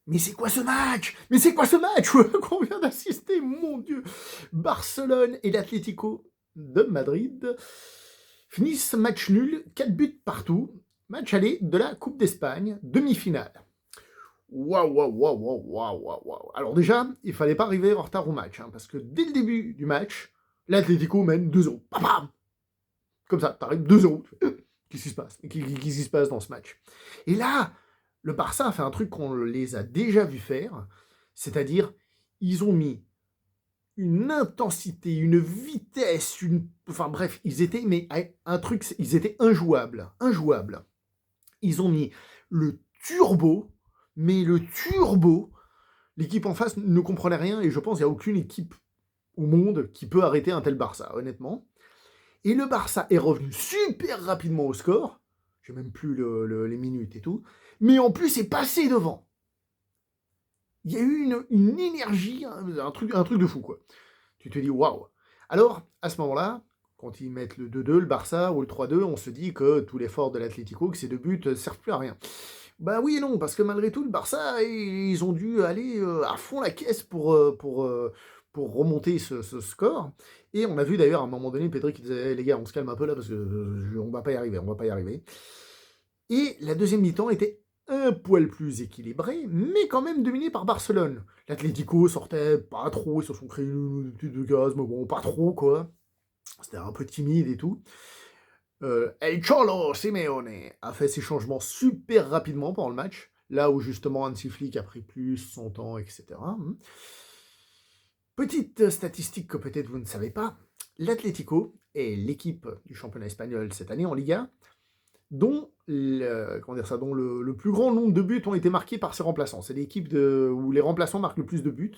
Mais c'est quoi ce match? Mais c'est quoi ce match qu'on vient d'assister? Mon Dieu! Barcelone et l'Atlético de Madrid finissent match nul, 4 buts partout. Match aller de la Coupe d'Espagne, demi-finale. Waouh, waouh, waouh, waouh, waouh, waouh, waouh. Alors déjà, il fallait pas arriver en retard au match, hein, parce que dès le début du match, l'Atlético mène 2-0. Bam, bam. Comme ça, t'arrives 2-0. Qu'est-ce qui se passe? Qu'est-ce qui se passe dans ce match? Et là, le Barça a fait un truc qu'on les a déjà vu faire, c'est-à-dire, ils ont mis une intensité, une vitesse, enfin bref, ils étaient, mais un truc, ils étaient injouables, injouables. Ils ont mis le turbo, mais le turbo, l'équipe en face ne comprenait rien, et je pense qu'il n'y a aucune équipe au monde qui peut arrêter un tel Barça, honnêtement. Et le Barça est revenu super rapidement au score, j'ai même plus les minutes et tout, mais en plus est passé devant. Il y a eu une énergie, un truc de fou, quoi. Tu te dis, waouh. Alors, à ce moment-là, quand ils mettent le 2-2, le Barça, ou le 3-2, on se dit que tout l'effort de l'Atlético, que ces 2 buts ne servent plus à rien. Bah oui et non, parce que malgré tout, le Barça, ils ont dû aller à fond la caisse pour remonter ce score. Et on a vu d'ailleurs à un moment donné, Pedri qui disait, les gars, on se calme un peu là, parce que on va pas y arriver, on va pas y arriver. Et la deuxième mi-temps était un poil plus équilibrée, mais quand même dominée par Barcelone. L'Atlético sortait pas trop, ils se sont créés une petite de gaz, mais bon, pas trop, quoi. C'était un peu timide et tout. El Cholo Simeone a fait ses changements super rapidement pendant le match, là où justement Hansi Flick a pris plus son temps, etc. Petite statistique que peut-être vous ne savez pas, l'Atlético est l'équipe du championnat espagnol cette année en Liga, dont le plus grand nombre de buts ont été marqués par ses remplaçants. C'est l'équipe où les remplaçants marquent le plus de buts.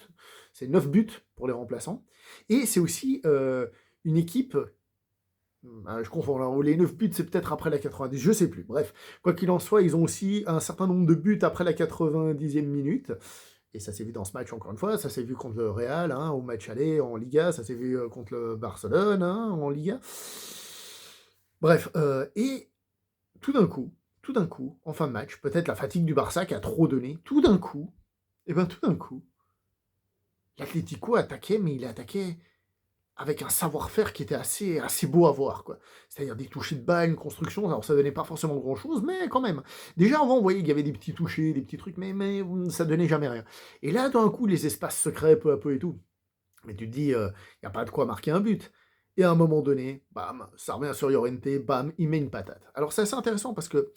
C'est 9 buts pour les remplaçants. Et c'est aussi une équipe, je confonds là, les 9 buts c'est peut-être après la 90, je sais plus. Bref, quoi qu'il en soit, ils ont aussi un certain nombre de buts après la 90e minute. Et ça s'est vu dans ce match encore une fois, ça s'est vu contre le Real, hein, au match aller en Liga, ça s'est vu contre le Barcelone, hein, en Liga. Bref, et tout d'un coup, en fin de match, peut-être la fatigue du Barça qui a trop donné, tout d'un coup, l'Atlético attaquait, mais il attaquait avec un savoir-faire qui était assez beau à voir, quoi. C'est-à-dire des touchés de balle, une construction, alors ça donnait pas forcément grand-chose, mais quand même. Déjà avant, on voyait qu'il y avait des petits touchés, des petits trucs, mais ça donnait jamais rien. Et là, d'un coup, les espaces secrets, peu à peu et tout. Mais tu te dis, il n'y a pas de quoi marquer un but. Et à un moment donné, bam, ça revient sur Llorente, bam, il met une patate. Alors c'est assez intéressant parce que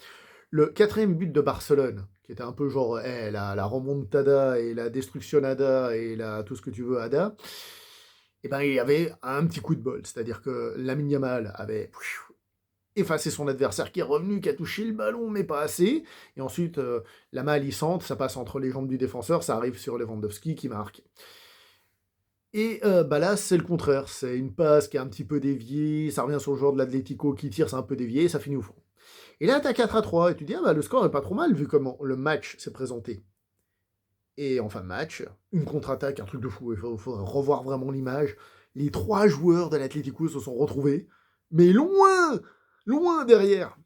le quatrième but de Barcelone, qui était un peu genre la remontada et la destructionada et tout ce que tu veux ada, et ben il y avait un petit coup de bol. C'est-à-dire que Lamine Yamal avait effacé son adversaire qui est revenu, qui a touché le ballon, mais pas assez. Et ensuite, la main glissante, ça passe entre les jambes du défenseur, ça arrive sur Lewandowski qui marque. Et bah là, c'est le contraire. C'est une passe qui est un petit peu déviée, ça revient sur le joueur de l'Atlético qui tire, c'est un peu dévié, et ça finit au fond. Et là, t'as 4-3, et tu dis, ah bah le score est pas trop mal vu comment le match s'est présenté. Et en fin de match, une contre-attaque, un truc de fou. Il faut revoir vraiment l'image. Les 3 joueurs de l'Atlético se sont retrouvés, mais loin, loin derrière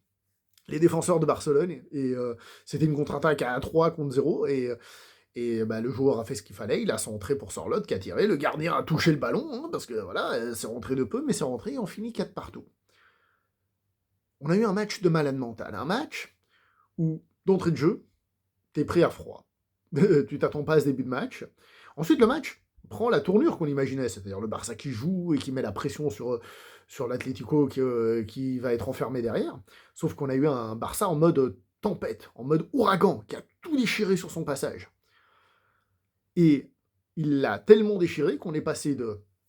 les défenseurs de Barcelone. Et c'était une contre-attaque à 3 contre 0. Et bah, le joueur a fait ce qu'il fallait. Il a centré pour Sorlotte qui a tiré. Le gardien a touché le ballon, hein, parce que voilà, c'est rentré de peu, mais c'est rentré et on finit 4 partout. On a eu un match de malade mental. Un match où, d'entrée de jeu, t'es pris à froid. Tu t'attends pas à ce début de match. Ensuite, le match prend la tournure qu'on imaginait, c'est-à-dire le Barça qui joue et qui met la pression sur l'Atlético qui va être enfermé derrière. Sauf qu'on a eu un Barça en mode tempête, en mode ouragan, qui a tout déchiré sur son passage. Et il l'a tellement déchiré qu'on est passé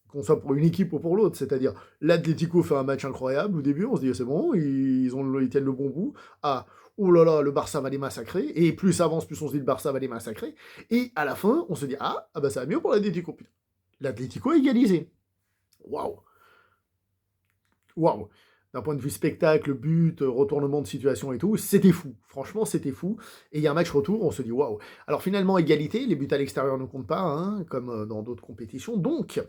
qu'on soit pour une équipe ou pour l'autre, c'est-à-dire l'Atlético fait un match incroyable au début, on se dit c'est bon, ils tiennent le bon bout, à oh là là, le Barça va les massacrer, et plus ça avance, plus on se dit le Barça va les massacrer, et à la fin, on se dit ah bah ça va mieux pour l'Atlético, putain. L'Atlético a égalisé. Waouh. Waouh. D'un point de vue spectacle, but, retournement de situation et tout, c'était fou. Franchement, c'était fou. Et il y a un match retour, on se dit waouh. Alors finalement, égalité, les buts à l'extérieur ne comptent pas, hein, comme dans d'autres compétitions. Donc,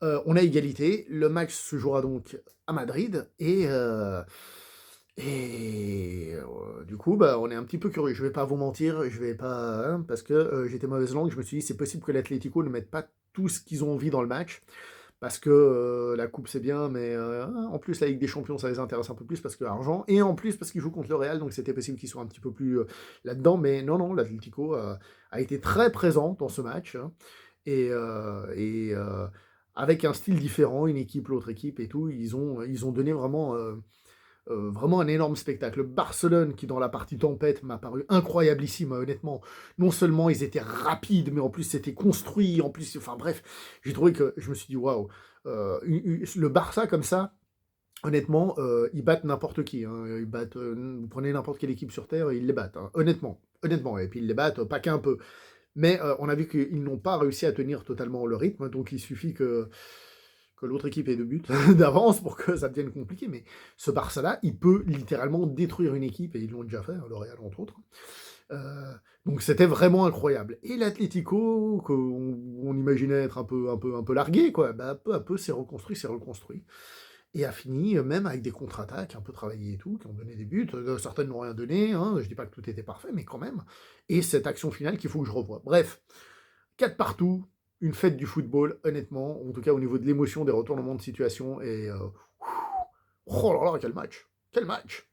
on a égalité. Le match se jouera donc à Madrid. Et du coup, bah, on est un petit peu curieux. Je vais pas vous mentir, je vais pas hein, parce que, j'étais mauvaise langue, je me suis dit: «C'est possible que l'Atlético ne mette pas tout ce qu'ils ont envie dans le match». Parce que, la coupe c'est bien, mais, en plus la Ligue des champions ça les intéresse un peu plus parce que argent et en plus parce qu'ils jouent contre le Real, donc c'était possible qu'ils soient un petit peu plus, là-dedans. Mais non, non, l'Atlético, a été très présent dans ce match, hein et avec un style différent, une équipe, l'autre équipe et tout, ils ont donné vraiment, vraiment un énorme spectacle. Barcelone, qui dans la partie tempête m'a paru incroyablissime, honnêtement. Non seulement ils étaient rapides, mais en plus c'était construit, en plus, enfin bref, j'ai trouvé que je me suis dit waouh, le Barça comme ça, honnêtement, ils battent n'importe qui, hein. Ils battent, vous prenez n'importe quelle équipe sur terre, ils les battent, hein, honnêtement, honnêtement. Et puis ils les battent, pas qu'un peu. Mais on a vu qu'ils n'ont pas réussi à tenir totalement le rythme, donc il suffit que l'autre équipe ait 2 buts d'avance pour que ça devienne compliqué. Mais ce Barça-là, il peut littéralement détruire une équipe, et ils l'ont déjà fait, hein, le Real entre autres. Heu, donc c'était vraiment incroyable. Et l'Atlético, qu'on imaginait être un peu largué, quoi, bah, peu à peu s'est reconstruit, s'est reconstruit et a fini, même avec des contre-attaques un peu travaillées et tout, qui ont donné des buts. Certaines n'ont rien donné, hein, je dis pas que tout était parfait, mais quand même. Et cette action finale qu'il faut que je revoie. Bref, 4 partout, une fête du football, honnêtement, en tout cas au niveau de l'émotion, des retournements de situation et oh là là, quel match! Quel match!